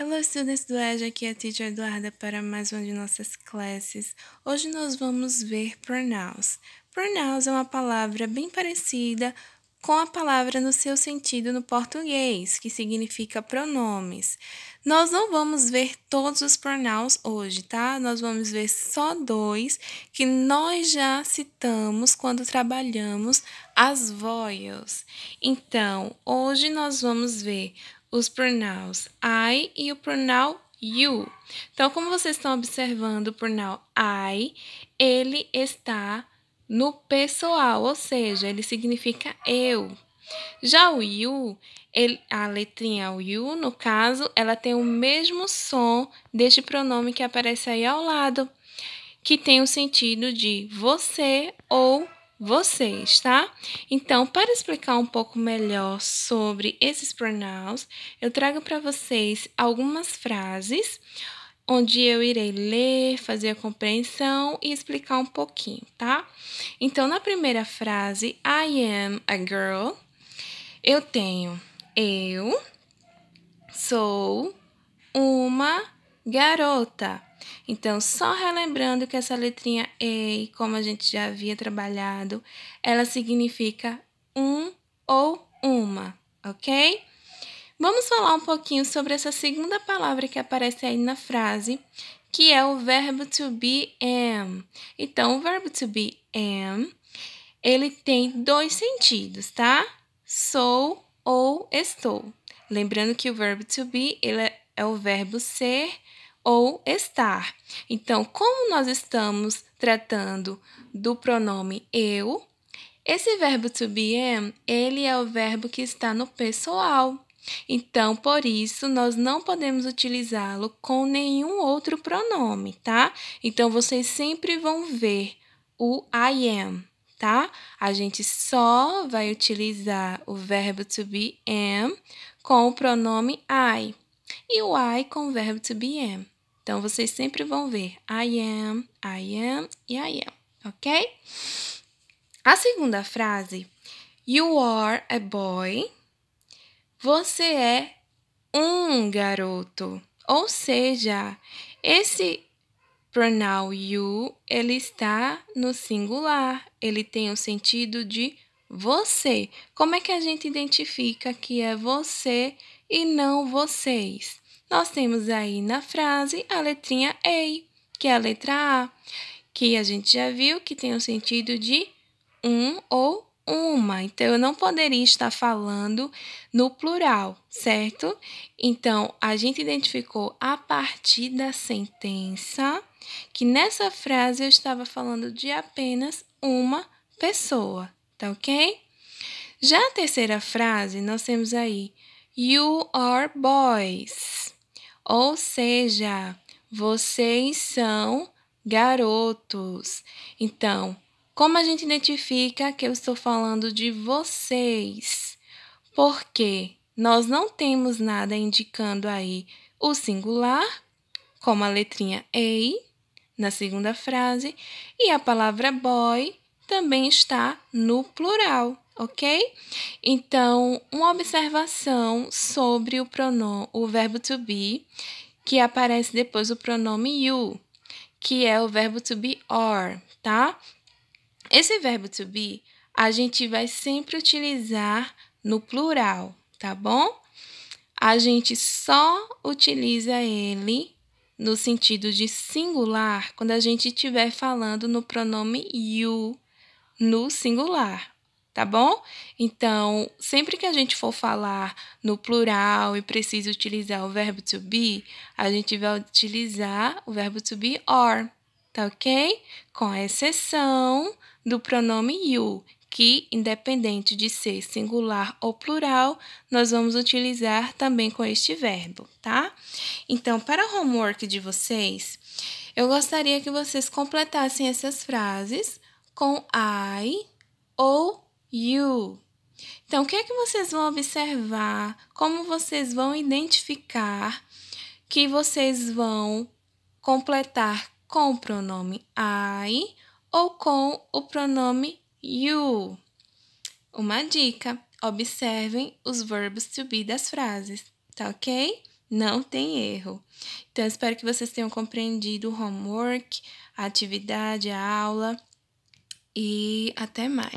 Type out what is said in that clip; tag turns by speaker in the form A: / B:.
A: Hello, students do EJA, aqui é a Teacher Eduarda para mais uma de nossas classes. Hoje nós vamos ver pronouns. Pronouns é uma palavra bem parecida com a palavra no seu sentido no português, que significa pronomes. Nós não vamos ver todos os pronouns hoje, tá? Nós vamos ver só dois que nós já citamos quando trabalhamos as vowels. Então, hoje nós vamos ver os pronouns I e o pronoun you. Então, como vocês estão observando, o pronoun I, ele está no pessoal, ou seja, ele significa eu. Já o you, a letrinha o you, no caso, ela tem o mesmo som deste pronome que aparece aí ao lado, que tem o sentido de você ou vocês, tá? Então, para explicar um pouco melhor sobre esses pronouns, eu trago para vocês algumas frases onde eu irei ler, fazer a compreensão e explicar um pouquinho, tá? Então, na primeira frase, I am a girl, eu tenho eu sou uma garota. Então, só relembrando que essa letrinha E, como a gente já havia trabalhado, ela significa um ou uma, ok? Vamos falar um pouquinho sobre essa segunda palavra que aparece aí na frase, que é o verbo to be am. Então, o verbo to be am, ele tem dois sentidos, tá? Sou ou estou. Lembrando que o verbo to be, ele é o verbo ser ou estar. Então, como nós estamos tratando do pronome eu, esse verbo to be am, ele é o verbo que está no pessoal. Então, por isso, nós não podemos utilizá-lo com nenhum outro pronome, tá? Então, vocês sempre vão ver o I am, tá? A gente só vai utilizar o verbo to be am com o pronome I e o I com o verbo to be am. Então, vocês sempre vão ver I am e I am, ok? A segunda frase, you are a boy, você é um garoto. Ou seja, esse pronoun you, ele está no singular, ele tem o sentido de você. Como é que a gente identifica que é você e não vocês? Nós temos aí na frase a letrinha A, que é a letra A, que a gente já viu que tem o sentido de um ou uma. Então, eu não poderia estar falando no plural, certo? Então, a gente identificou a partir da sentença que nessa frase eu estava falando de apenas uma pessoa, tá ok? Já a terceira frase, nós temos aí you are boys, ou seja, vocês são garotos. Então, como a gente identifica que eu estou falando de vocês? Porque nós não temos nada indicando aí o singular, como a letrinha A na segunda frase, e a palavra boy também está no plural, ok? Então, uma observação sobre o verbo to be, que aparece depois do pronome you, que é o verbo to be are, tá? Esse verbo to be, a gente vai sempre utilizar no plural, tá bom? A gente só utiliza ele no sentido de singular quando a gente estiver falando no pronome you no singular, tá bom? Então, sempre que a gente for falar no plural e precisa utilizar o verbo to be, a gente vai utilizar o verbo to be are, tá ok? Com exceção do pronome you, que, independente de ser singular ou plural, nós vamos utilizar também com este verbo, tá? Então, para o homework de vocês, eu gostaria que vocês completassem essas frases com I ou you. Então, o que é que vocês vão observar? Como vocês vão identificar que vocês vão completar com o pronome I ou com o pronome you? Uma dica: observem os verbos to be das frases, tá ok? não tem erro. Então, eu espero que vocês tenham compreendido o homework, a atividade, a aula e até mais.